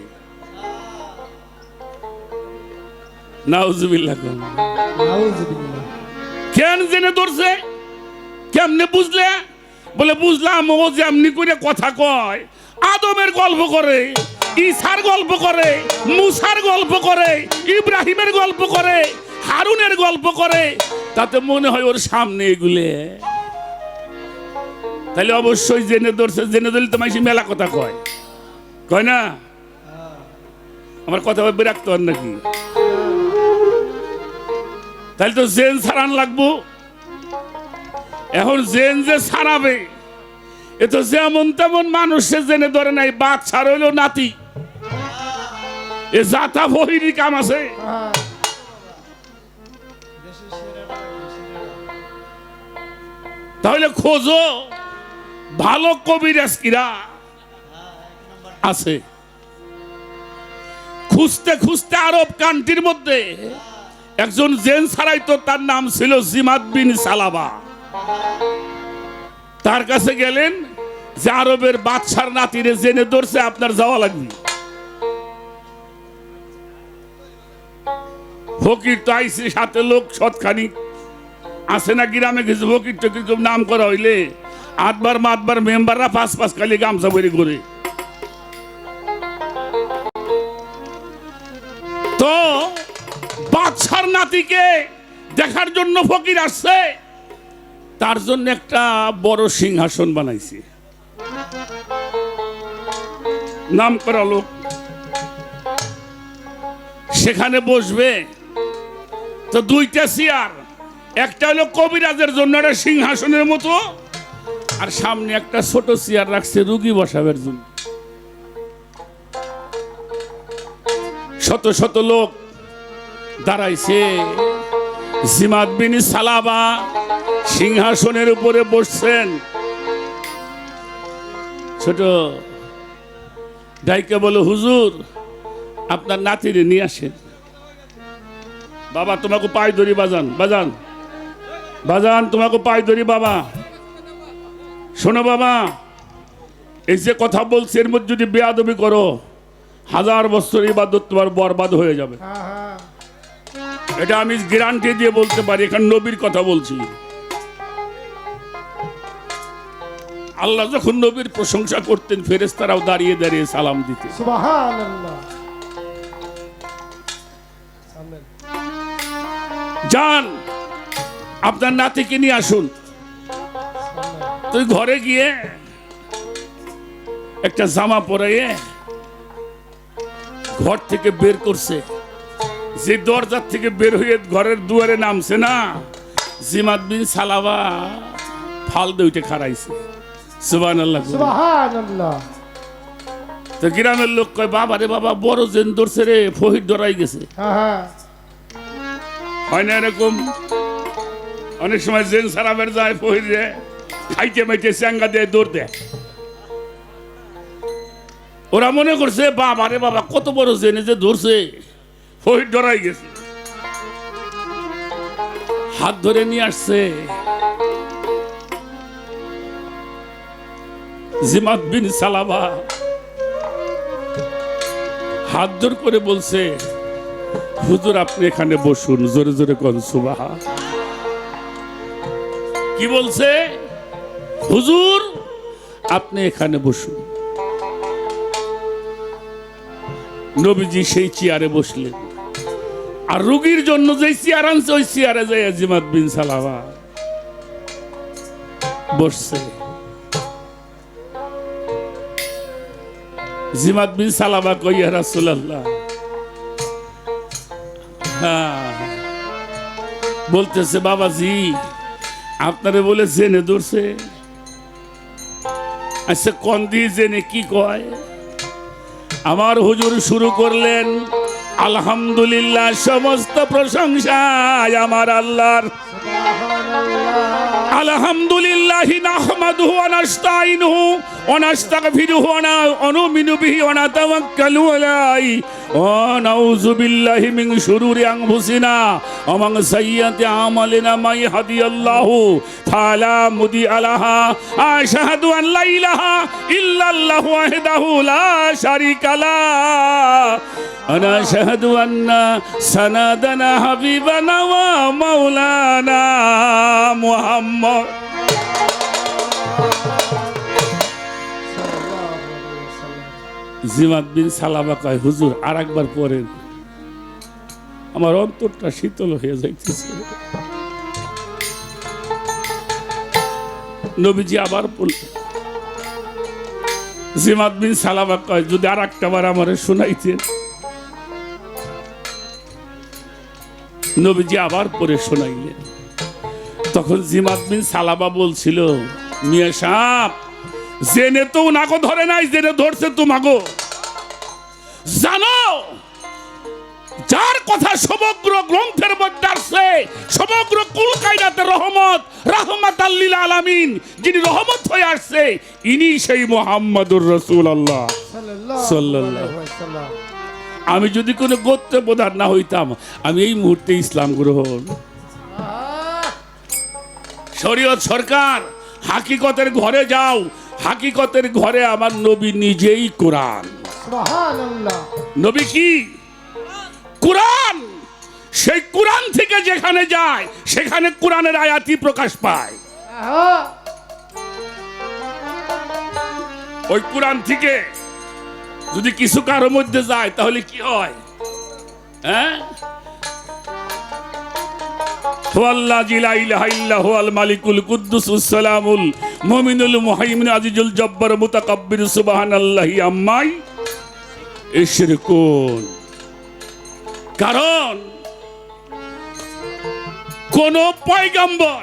D: নাউজুবিল্লাহ। কেন জেনে ধরছে? কেমনে বুঝলে? বলে বুঝলাম ও যেমনি করে কথা কয়, আদমের গল্প করে, ঈসার গল্প করে, মুসার গল্প করে, ইব্রাহিমের গল্প করে, হারুনের গল্প করে, তাতে মনে হয় ওর সামনে এগুলে। তাহলে অবশ্যই জেনে ধরছে। জেনে ধরলে তো মাইসি মেলা কথা কয়, কয় না? আমার কথা বিরক্ত হন নাকি? তাহলে তো জেন ছাড়ান লাগবো। এখন জেন যে ছাড়াবে, এ তো যেমন তেমন মানুষে জেনে ধরে নাই। বাদ ছাড় হইল নাতি, এ জাতা বহিরি কাম আছে। তাহলে খোঁজো ভালো কবিরাজ কিরা আছে। খুঁজতে খুঁজতে আরব কান্ট্রির মধ্যে একজন জেন ছাড়াই তো, তার নাম ছিল জিমাদ বিন সালাবা। তার কাছে গেলেন যে আরবের বাদশার নাতিরে জেনে ধরছে, আপনার যাওয়া লাগবে। ফকির তো আইসে, সাথে লোক সৎখানি আছে না গ্রামে কিছু ফকির টকির নাম করা হইলে আটবার মাতবার মেম্বাররা পাঁচ পাঁচ খালি গামছা বরি করে। তো বাদশার নাতিকে দেখার জন্য ফকির আসছে, তার জন্য একটা বড় সিংহাসন বানাইছে, নাম করা লোক সেখানে বসবে। তো দুইটা চেয়ার, একটা হলো কবিরাজের জন্য একটা সিংহাসনের মতো, আর সামনে একটা ছোট চেয়ার রাখছে রুগী বসাবের জন্য। শত শত লোক দাঁড়াইছে। জিমাদ বিন সালাবা সিংহাসনের উপরে বসছেন। ছোট ডাইকে বলো, হুজুর আপনার নাতিরে নিয়ে আসেন। বাবা তোমাকে পায়ে ধরি, বাজান বাজান বাজান, তোমাকে পায়ে ধরি বাবা। শোনো বাবা, এই যে কথা বলছি এর মধ্যে যদি বেয়াদবি করো, 1000 বছর ইবাদত তোমার বরবাদ হয়ে যাবে। এটা আমি গ্যারান্টি দিয়ে বলতে পারি, এখানে নবীর কথা বলছি। আল্লাহ যখন নবীর প্রশংসা করতেন, ফেরেশতারাও দাঁড়িয়ে দাঁড়িয়ে সালাম দিতেন।
C: সুবহানাল্লাহ।
D: যান আপনার নাতিকে নিয়ে আসুন। তুই ঘরে গিয়ে একটা জামা পরাইয়ে ঘর থেকে বের করছে। যে দরজার থেকে বের হয়ে ঘরের দুয়ারে নামছে না, জিমাদ বিন সালাবা ফাল দুইটা খাড়াইছে। সুবহানাল্লাহ
C: সুবহানাল্লাহ।
D: তো গ্রামের লোক কয়, বাবা রে বাবা, বড় জেন ধরছে রে, ফহির ধরাই গেছে। হয় না এরকম? অনেক সময় জেন সারাবের যায়, ফহির রে খাইতে মাইতে চ্যাঙ্গা দিয়ে দৌড় দেয়। ওরা মনে করছে বাবা রে বাবা, কত বড় জেনে যে ধরছে, ফহির ধরাই গেছে। হাত ধরে নিয়ে আসছে জিমাদ বিন সালাবা, হাত জোর করে বলছে, হুজুর আপনি এখানে বসুন। জোরে জোরে কোন সুবহান। কি বলছে? হুজুর আপনি এখানে বসুন। নবীজি সেই চেয়ারে বসলেন, আর রোগীর জন্য যে চেয়ার আনছে ওই চেয়ারে যায় জিমাদ বিন সালাবা বসছে। জিমাদ বিন সালাবা কই, ইয়া রাসূলুল্লাহ, বলতেছে বাবাজি আপনারে বলে জেনে ধরছে। আচ্ছা কোন দিয়ে জেনে কি কয়? আমার হুজুর শুরু করলেন, আলহামদুলিল্লাহ সমস্ত প্রশংসা আমার আল্লাহর। আলহামদুলিল্লাহি নাহমাদুহু ওয়া নাস্তাইনুহু ওয়া নাস্তাগফিরুহু ওয়া নুমিনু বিহি ওয়া নাতাওয়াক্কালু আলাইহি ওয়া নাউযু বিল্লাহি মিন শুরুরি আনফুসিনা ওয়া মিন সাইয়্যাতি আমালিনা মা ইয়াহদিয়াল্লাহু তাআলা মুদিআ লাহা। আশহাদু আন লা ইলাহা ইল্লাল্লাহু ওয়াহদাহু লা শারীকা লাহু أنا أشهد أن سندنا حبيبنا ومولانا محمد। জিমাদ বিন সালাবা কয়, হুজুর আর একবার পড়েন, আমার অন্তরটা শীতল হয়ে যাইতেছে। নবীজি আবার বললেন। জিমাদ বিন সালাবা কয়, যদি আর একটা বার আমারে শোনাইতেন। নবীজি আবার পরে শোনাইলেন। তখন জিমাদ বিন সালাবা বলছিল, মিয়া সাহেব জেনে তো উনাকে ধরে নাই, জেনে ধরছে তোমাগো। জানো যার কথা সমগ্র গ্রন্থের মধ্যে আসছে, সমগ্র কুল কায়নাতের রহমত, রাহমাতাল লিল আলামিন, যিনি রহমত হয়ে আসছে, ইনি সেই মুহাম্মাদুর রাসূলুল্লাহ সাল্লাল্লাহু আলাইহি ওয়াসাল্লাম। আমি যদি কোনো গোত্র প্রধান না হইতাম, আমি এই মুহূর্তে ইসলাম গ্রহণ। শরীয়ত সরকার, হাকিকতের ঘরে যাও, হাকিকতের ঘরে আমার নবী নিজেই কোরআন। সুবহানাল্লাহ। নবী কি? কোরআন। সেই কোরআন থেকে যেখানে যায় সেখানে কোরআনের আয়াতই প্রকাশ পায়। ওই কোরআন থেকে যদি কিছু কারোর মধ্যে যায় তাহলে কি হয়? হ্যাঁ, হুয়াল্লাযী লা ইলাহা ইল্লা হুয়াল মালিকুল কুদ্দুসুস সালামুল মুমিনুল মুহাইমিনুল আজিজুল জব্বার মুতাকাব্বির সুবহানাল্লাহি আম্মা ইশরিকুন। কারণ কোন পয়গম্বর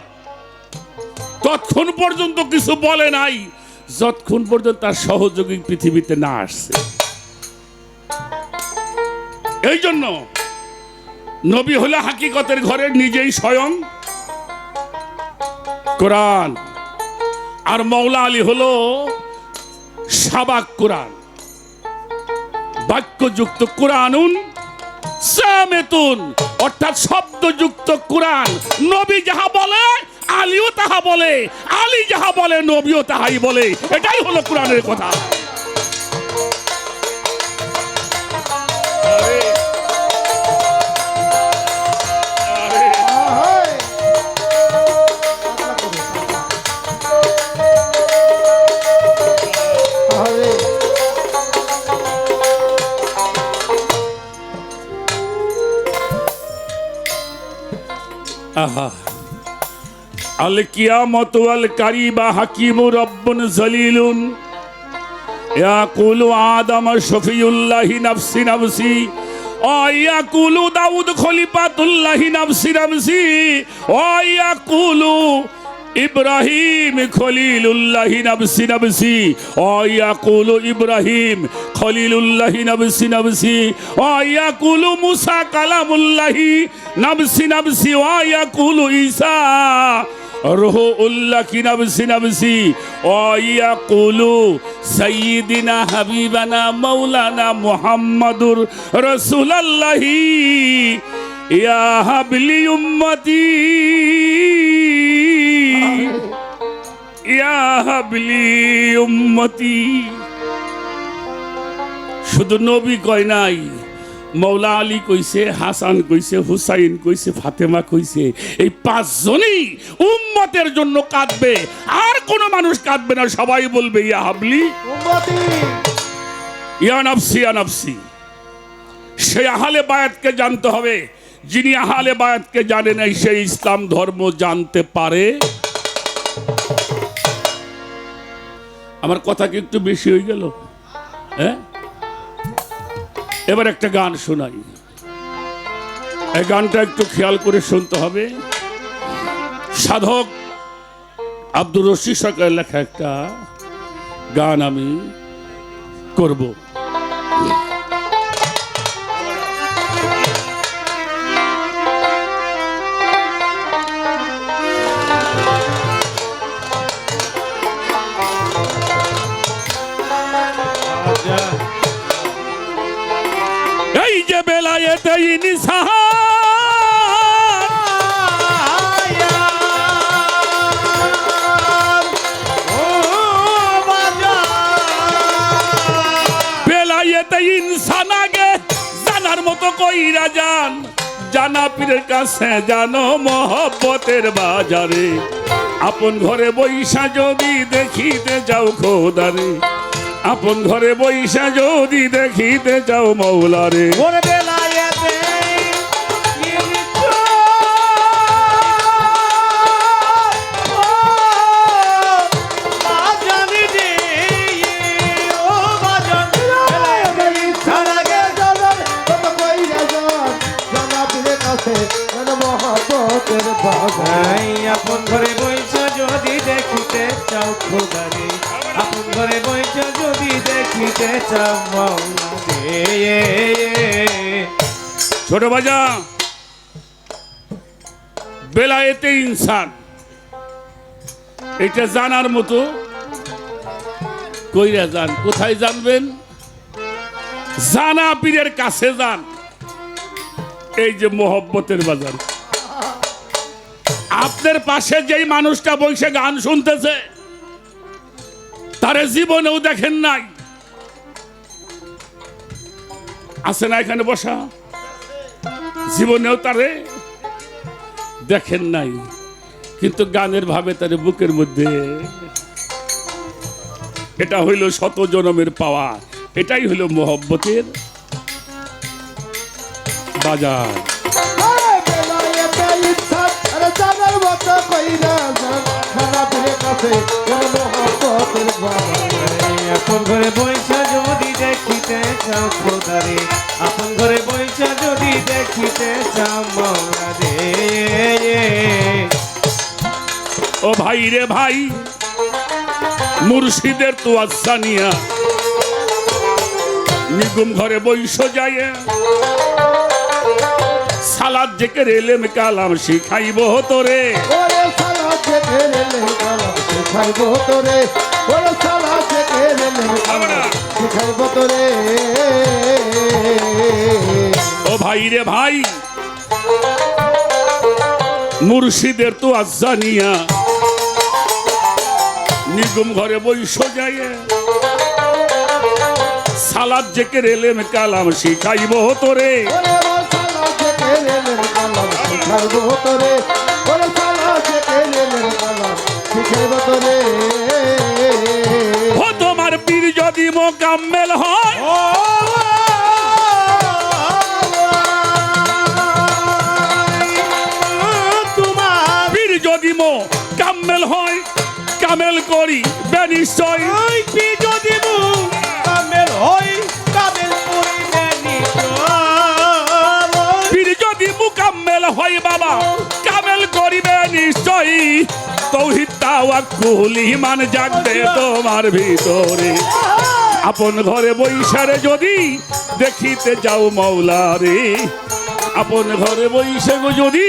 D: ততক্ষণ পর্যন্ত কিছু বলে নাই যতক্ষণ পর্যন্ত তার সহযোগী পৃথিবীতে না আসছে। এই জন্য নবী হলো হাকিকতের ঘরের নিজেই স্বয়ং কোরআন, আর মৌলা আলী হলো সাবাক কোরআন, বাক্যযুক্ত কোরআনুন সামেতুন, অর্থাৎ শব্দযুক্ত কোরআন। নবী যাহা বলে আলীও তাহা বলে, আলী যাহা বলে নবীও তাহাই বলে। এটাই হলো কোরআনের কথা। আহা, আল কিয়ামত ওয়াল কারিবা হাকিমুর রব্বুন জলিলুন ইয়াকুলু আদম শফিউল্লাহি নাফসি নাফসি ওয়া ইয়াকুলু দাউদ খলিফাতুল্লাহি নাফসি নাফসি ওয়া ইয়াকুলু ইব্রাহিম খলিলুল্লাহি নাফসি নাফসি ওয়া ইয়াকুলু ইব্রাহিম খলিলুল্লাহি নাফসি নাফসি ওয়া ইয়াকুলু মুসা কালামুল্লাহি নাফসি নাফসি ওয়া ইয়াকুলু ঈসা রূহুল্লাহি নাফসি নাফসি ওয়া ইয়াকুলু সাইয়্যিদিনা হাবিবানা মাওলানা মুহাম্মাদুর রাসূলুল্লাহি ইয়া হাবলি উম্মতি ইয়া হাবলি উম্মতি। শুধু নবী কয় নাই, মৌলা আলী কইছে, হাসান কইছে, হুসাইন কইছে, ফাতেমা কইছে, এই পাঁচজনই উম্মতের জন্য কাঁদবে, আর কোন মানুষ কাঁদবে না, সবাই বলবে ইয়া হাবলি
A: উম্মতি,
D: ইয়া নাফসি ইয়া নাফসি। সেই আহলে বায়াতকে জানতে হবে। যিনি আহলে বায়াতকে জানে নাই, সেই ইসলাম ধর্ম জানতে পারে। আমার কথা কি একটু বেশি হয়ে গেল? হ্যাঁ, এবার একটা গান শোনাই। এই গানটা একটু খেয়াল করে শুনতে হবে। সাধক আব্দুর রশিদ সরকারের লেখা একটা গান আমি করব। এই যে বেলায়েতে ইনসান বেলায়েতে ইনসান আগে জানার মতো কইরা যান, জানা পীরের কাছে জানো মহব্বতের বাজারে। আপন ঘরে বৈশা যদি দেখিতে যাও খোদারে, আপন ঘরে বৈশা যদি দেখিতে যাও মৌলারে।
A: ওরে বেলায়েতে
E: আপন ঘরে বইছ যদি দেখিতে চাও খোদারে, আপন ঘরে বইছ যদি দেখিতে চাও মওলা রে।
D: ছোট বাজা, বেলায়েতে ইনসান এটা জানার মতো কইরা যান। কোথায় জানবেন? জানা পীরের কাছে যান। এই যে মোহব্বতের বাজার, আপনার পাশে যেই মানুষটা বসে গান শুনতেছে, তারে জীবনেও দেখেন নাই। আছে না এখানে বসা? জীবনেও তারে দেখেন নাই, কিন্তু গানের ভাবে তারে বুকের মধ্যে। এটা হইল শত জনমের পাওয়া, এটাই হইল মোহব্বতের বাজার।
E: আপন ঘরে বইছা যদি দেখিতে চাও খোদারে, আপন ঘরে বইছা যদি দেখিতে চাও মওলা রে।
D: ও ভাই রে ভাই, মুর্শিদের তো আসানিয়া নিগুম ঘরে বইস যায়, সালাদ জেকের এলেম কালাম শিখাইব তোরে। ও ভাই রে ভাই, মুর্শিদের তো আজানিয়া নিগুম ঘরে বইস যায়, সালাদ জেকের এলেম কালাম শিখাইব তোরে। ও তোমার পীর যদি মোকাম্মেল হয়, তোমার পীর যদি মোকাম্মেল হয়, কামেল করি বেনিশ্চয়।
E: পীর যদি কামেল হয়, কামেল করি বেনিশ্চয়।
D: পীর যদি মুকাম্মেল হয় বাবা, কামেল করিবে নিশ্চয়ই। তৌহিদ তাওয়াক্কুল ঈমান জাগবে তোমার ভিতরে। আপন ঘরে বৈশারে যদি দেখিতে যাও মওলারে, আপন ঘরে বৈশে যদি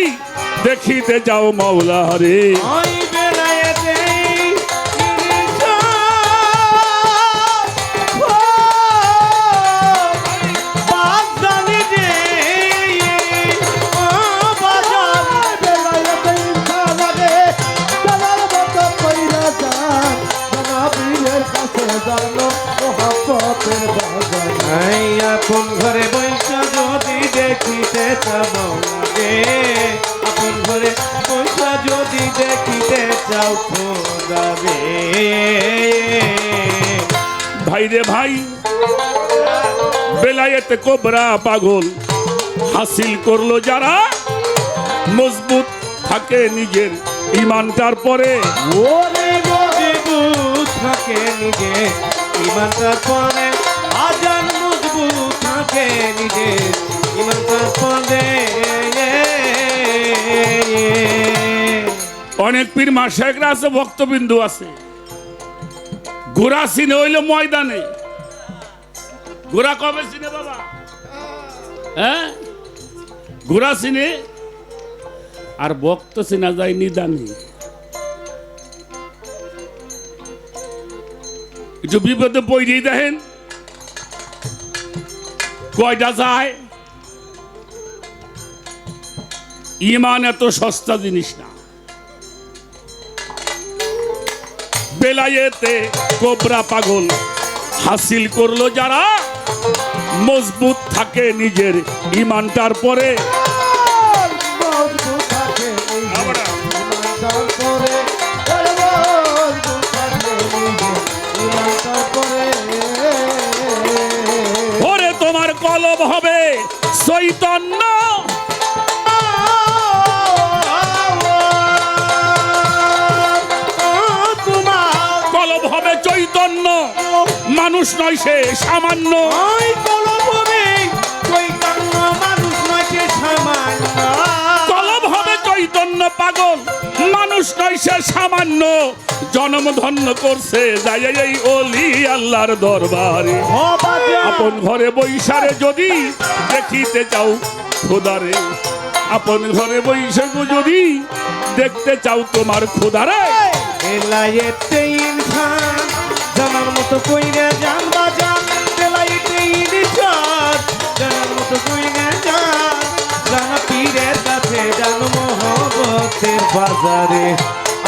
D: দেখিতে যাও মওলারে।
E: ওই বেলায়েতে ইনসান বাজানি রে। এই আপন ঘরে বৈশা যদি দেখিতে চাও মৌলারে, আপন ঘরে বৈশা যদি দেখিতে চাও খোদারে।
D: ভাই রে ভাই, বেলায়েতে কোবরা পাগল হাসিল করলো যারা, মজবুত থাকে নিজের ইমানটার পরে।
E: ওরে মজবুত থাকে নিজে ইমানটার পরে, আজান মজবুত থাকে নিজে ইমানটার পরে।
D: অনেক পীর মাশায়েখরা আছে, ভক্তবিন্দু আছে। ঘোড়া চিনে হইল ময়দানে। ঘোড়া কবে চিনে বাবা? হ্যাঁ, ঘোড়া চিনে, আর ভক্ত চিনা যায় নিদানে। একটু বিপদে পড়েই দেখেন কয়টা যায়। ইমান এত সস্তা জিনিস না। বেলায়েতে কোবরা পাগল হাসিল করলো যারা, মজবুত থাকে নিজের ইমানটার পরে।
E: মজবুত থাকে
D: আমরা
E: ইমানটার পরে, মজবুত থাকে নিজে ইমানটার পরে।
D: ওরে তোমার কলব হবে চৈতন্য, কলব হবে চৈতন্য, মানুষ নয় সে সামান্য। কলব হবে চৈতন্য পাগল, মানুষ নয় সে সামান্য। জন্ম ধন্য করছে যাই এই ওলি আল্লাহর দরবারে। আপন ঘরে বৈশারে যদি দেখিতে চাও খোদারে, আপন ঘরে বৈশাখ যদি দেখতে চাও তোমার খোদারে।
E: বেলায়েতে ইনসান জানার মতো কইরা জান বাজান, বেলায়েতে ইনসান জানার মতো কইরা জান, জানা পীরের কাছে জান মহব্বতের বাজারে।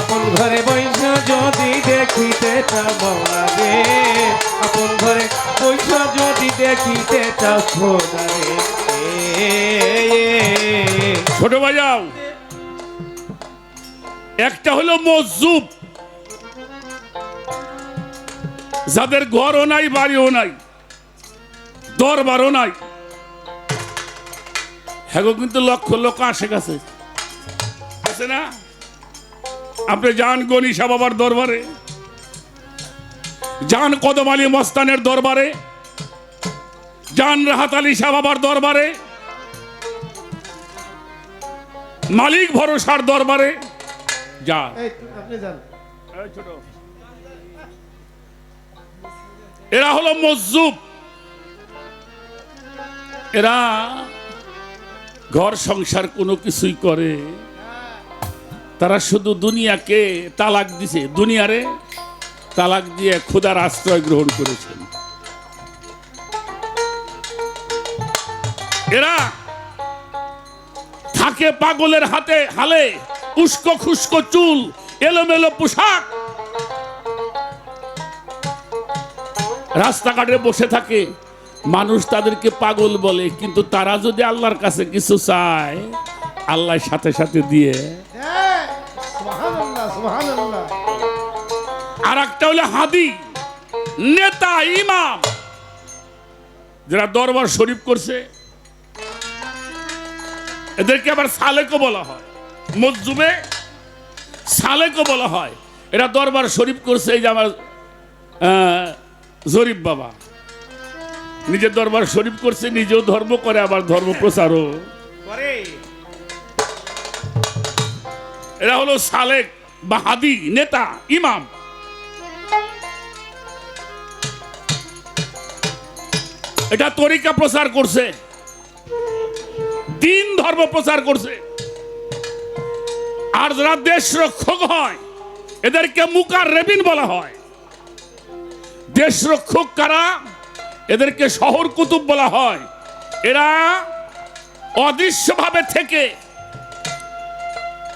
E: আপন ঘরে বৈশা যদি দেখিতে চাও মৌলারে, আপন ঘরে বৈশা যদি দেখিতে চাও খোদারে।
D: ছোট বাজাও, একটা হলো মজুব, যাদের ঘরও নাই বাড়িও নাই দরবারও নাই, হ্যাঁ কিন্তু লক্ষ লক্ষ আসে কাছে আছে না। আপনি যান গনি শাহ বাবার দরবারে, যান কদম আলী মস্তানের দরবারে, যান রাহাত আলী শাহ বাবার দরবারে, মালিক ভরসার দরবারে যা। এরা হলো মজুব, এরা ঘর সংসার কোনো কিছুই করে, তারা শুধু দুনিয়াকে তালাক দিছে, দুনিয়ারে তালাক দিয়ে খোদার আশ্রয় গ্রহণ করেছেন। এরা থাকে পাগলের হাতে হালে, উস্কো খুস্কো চুল, এলোমেলো পোশাক, রাস্তাঘাটে বসে থাকে, মানুষ তাদেরকে পাগল বলে, কিন্তু তারা যদি আল্লাহর কাছে কিছু চায় আল্লাহ সাথে সাথে দিয়ে। আর একটা হলো হাদি, নেতা, ইমাম, যারা দরবার শরীফ করছে, এদেরকে আবার সালেকও বলা হয়। মজুবে সালেকও বলা হয়। এরা দরবার শরীফ করছে। এই যে আমার জরিফ বাবা নিজের দরবার শরীফ করছে, নিজেও ধর্ম করে, আবার ধর্ম প্রচারও করে। এরা হলো সালেক বা হাদি, নেতা, ইমাম। এটা তরিকা প্রচার করছে, দিন ধর্ম প্রচার করছে। আর যারা দেশ রক্ষক হয় এদেরকে মুকাররেবিন বলা হয়। দেশ রক্ষক কারা? এদেরকে শহর কুতুব বলা হয়। এরা অদৃশ্যভাবে থেকে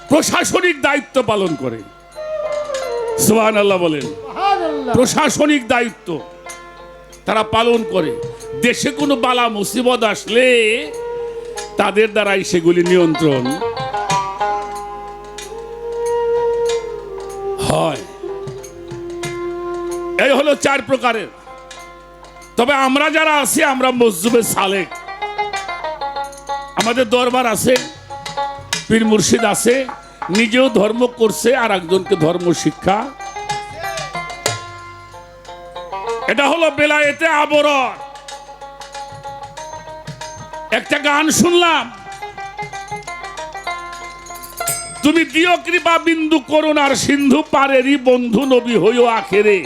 D: প্রশাসনিক দায়িত্ব পালন করে। সুবহানাল্লাহ বলেন। প্রশাসনিক দায়িত্ব তারা পালন করে। দেশে কোনো বালা মুসিবত আসলে তাদের দ্বারাই সেগুলি নিয়ন্ত্রণ হয়। এই হলো 4 প্রকারের। তবে আমরা যারা আছি আমরা মসজিদে সালেক, আমাদের দরবার আছে, পীর মুর্শিদ আছে, নিজেও ধর্ম করছে আর একজনকে ধর্ম শিক্ষা। এটা হলো বেলায়েতে আবরর। একটা গান শুনলাম, তুমি দিও কৃপা বিন্দু করুণার সিন্ধু পারেরই বন্ধু নবী হইও আখেরে,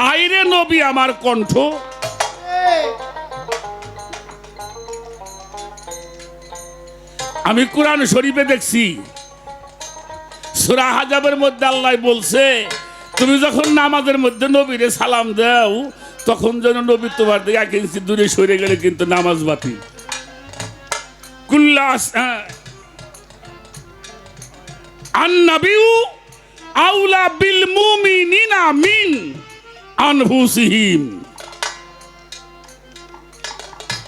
D: আইরে নবী আমার কণ্ঠ। আমি কোরআন শরীফে দেখছি সূরা হাজাবের মধ্যে আল্লাহ বলছে, তুমি যখন নামাজের মধ্যে নবীরে সালাম দাও তখন যেন নবী তোমার দিকে 1 ইঞ্চি দূরে সরে গেলে কিন্তু নামাজ বাতিল। কুল্লাস আন-নাবিয়্যু আউলা বিল মুমিনিনা মিন আনফুসিহিম।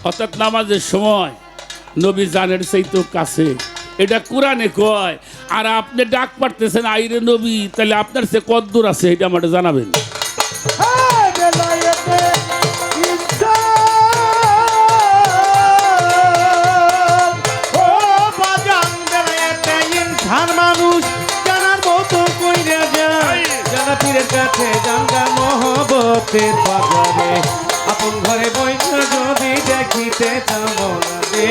D: অর্থাৎ নামাজের সময় নবী জানের চাইতো কাছে, এটা কোরআনে কয়। আর আপনি ডাক পারতেছেন আইরে নবী, তাহলে আপনার সে কত দূর আছে এটা আমাকে জানাবেন।
E: মানুষ জানার মতো কইরা যায়, জানা পীরের কাছে জানগা মহব্বতের বাজারে, আপন ঘরে বৈঠা যদি দেখিতে চাও মনারে,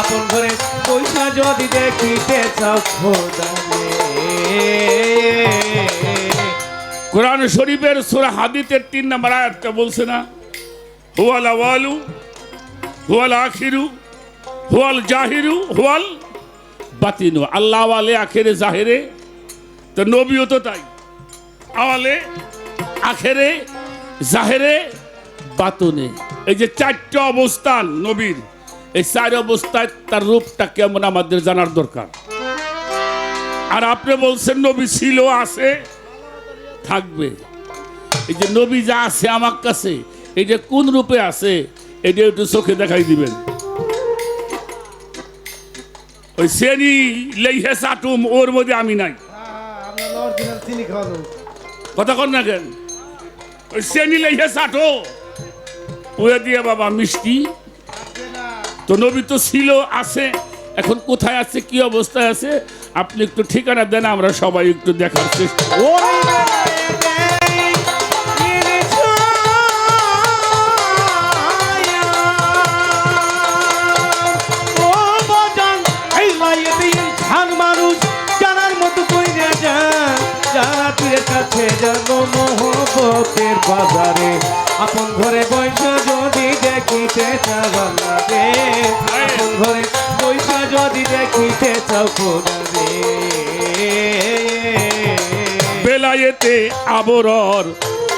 E: আপন ঘরে বৈঠা যদি দেখিতে চাও খোদারে।
D: কোরআন শরীফের সূরা হাদীদের 3 নম্বর আয়াতটা বলছে না, হুয়াল আওয়ালু হুয়াল আখিরু হুয়াল জাহিরু হুয়াল বাতিনু। আল্লাহ আওয়ালে আখেরে জাহেরে, তো নবীও তো তাই, আওয়ালে আখেরে জাহেরে বাতুনে। এই যে 4টা অবস্থান নবীর, এই 4 অবস্থায় তার রূপটা কেমন আমাদের জানার দরকার। আর আপনি বলছেন নবী ছিল, আছে, থাকবে। এই যে নবী যা আছে আমার কাছে, এটা কোন রূপে আছে এটা একটু চোখে দেখাই দিবেন। ওই শ্রেণী লেইহে চাটুম ওর মধ্যে আমি নাই, কথা কন না কেন? ওই শ্রেণী লেইহে চাটো ওয়ে দিয়ে বাবা মিষ্টি। তো নবী তো ছিল, আছে, এখন কোথায় আছে, কি অবস্থায় আছে আপনি একটু ঠিকানা দেন, আমরা সবাই একটু দেখার চেষ্টা।
E: মানুষ জানার মতো কইরা যায়, যারা পীরের কাছে জানো মহব্বতের বাজারে, আপন ঘরে বৈশা যদি দেখিতে চাও আল্লাহরে, আপন ঘরে বৈশা যদি দেখিতে চাও খোদারে।
D: বেলায়েতে আবরর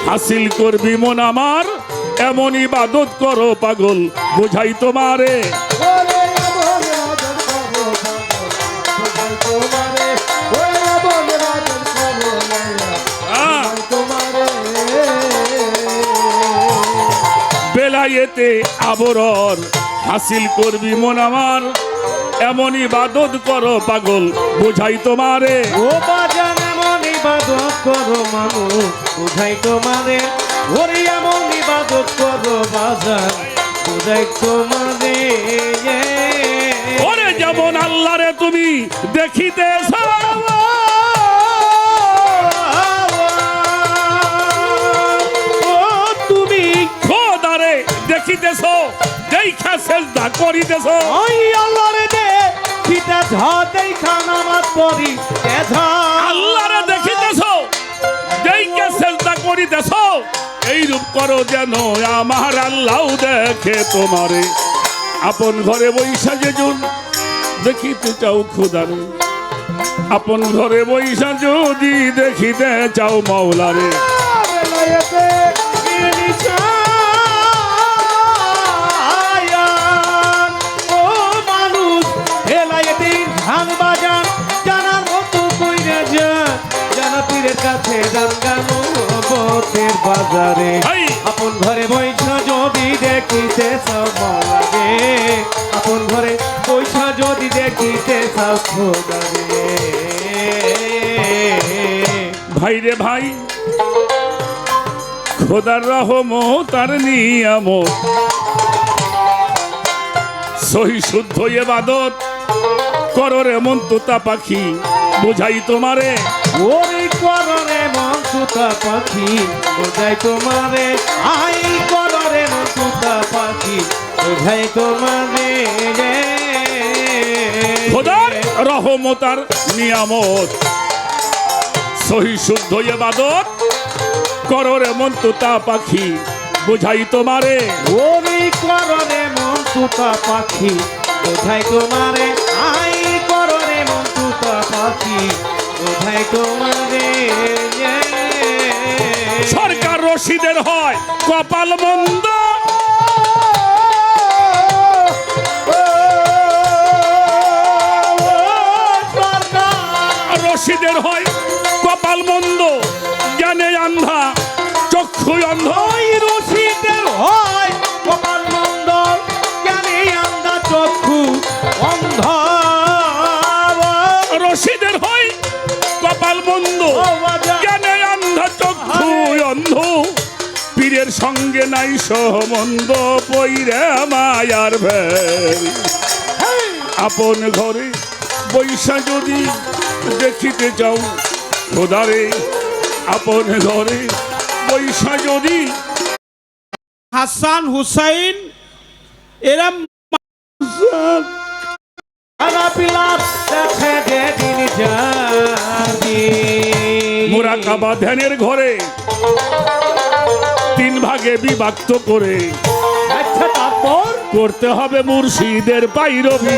D: হাসিল করবি মন আমার, এমন ইবাদত করো পাগল বুঝাই তোমারে। বেলায়েতে আবরর হাসিল করবি মন আমার, এমন ইবাদত করো পাগল বুঝাই তোমারে।
E: ও বাজান এমন ইবাদত করো মানুষ বুঝাই তোমারে, ওরে এমন ইবাদত করো বাজান বুঝাই তোমারে।
D: ওরে যেমন আল্লাহরে তুমি দেখিতে দেখিতেছ, দেখা সেজদা করিতেছ,
E: ওই আল্লাহরে দেখিতেছ, দেখা নামাজ পড়িতেছ,
D: আল্লাহরে দেখিতেছ, দেখা সেজদা করিতেছ, এই রূপ করো যেন আমার আল্লাহ দেখে তোমারে। আপন ঘরে বৈশা যেজন দেখিতে চাও খোদারে, আপন ঘরে বৈশা যদি দেখিতে চাও মাওলারে।
E: ধান বাজান জানার মতো কইরা যান, জানা পীরের কাছে জান গানো বতের বাজারে, আপন ঘরে বৈশা দেখিতে চাও মৌলা রে, আপন ঘরে পয়সা যদি দেখিতে চাও খোদা রে।
D: ভাই রে ভাই, খোদার রহমত আর নিয়ামত, সহি শুদ্ধ ইবাদত করো রে মন তোতা পাখি, বুঝাই তোমারে
E: ওরে কররে মন তুতা পাখি, বোঝাই তোমারে, আই কররে মন তুতা পাখি, বোঝাই তোমারে রে।
D: খোদার রহমত আর নিয়ামত, সহি শুদ্ধ ইবাদত করো রে মন তোতা পাখি, বুঝাই তোমারে
E: ওরে কররে মন তুতা পাখি, বোঝাই তোমারে, আই কররে মন তুতা পাখি, বোঝাই তোমারে রে।
D: সরকার রশিদের হয় কপাল মন্দ, রশিদের হয় কপাল মন্দ, জ্ঞানে আন্ধা চক্ষু অন্ধ।
E: ওই রশিদের হয় কপাল মন্দ, জ্ঞানে আন্ধা চক্ষু অন্ধ।
D: রশিদের হয় কপাল মন্দ, জ্ঞানে আন্ধা চক্ষু অন্ধ। পীরের সঙ্গে নাই সম্বন্ধ, পইরে মায়ার ভেরি। আপন ঘরে বৈশা যদি দেখিতে যাও খোদারে, আপন ঘরে বৈশা যদি।
C: হাসান হুসাইন এরা
E: খানা পিলার দেখে যে দিন জানি,
D: মুরাকাবা ধ্যানের ঘরে 3 ভাগে বিভক্ত করে
E: আচ্ছা তারপর
D: করতে হবে মুর্শিদের পাইরবি।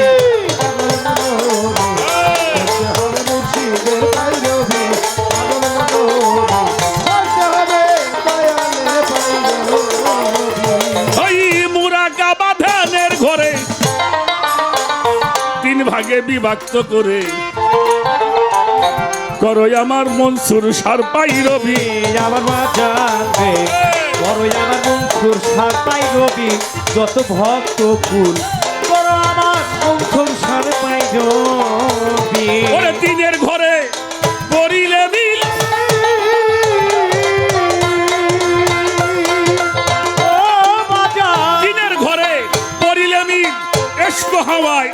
D: ওই মুরাকাবা ধ্যানের ঘরে 3 ভাগে বিভক্ত করে করো আমার মনসুর সার পাইরবি।
E: আমার মা জানবে বড় আমার মনসুর সার পাই রবি, যত ভক্ত ফুল বড় আমার মনসুর সার পাই রবি।
D: ওরে 3 ঘরে করিলে মিল,
E: ও বাজা
D: 3 ঘরে পড়িলে মিল, এস্ক হাওয়ায়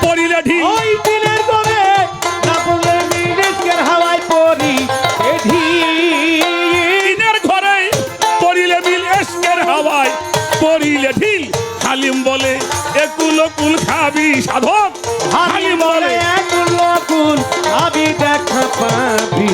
D: পড়িলে ঢিল।
E: ওই দিনের করে না বলে মিলের হাওয়ায় পড়ি এধি।
D: 3 ঘরে পড়িলে মিল, এস্কের হাওয়ায় পড়িলে ঢিল। হালিম বলে একুল কুল খাবি সাধক,
E: হালিম বলে এক লোকুল আমি দেখা পাবি।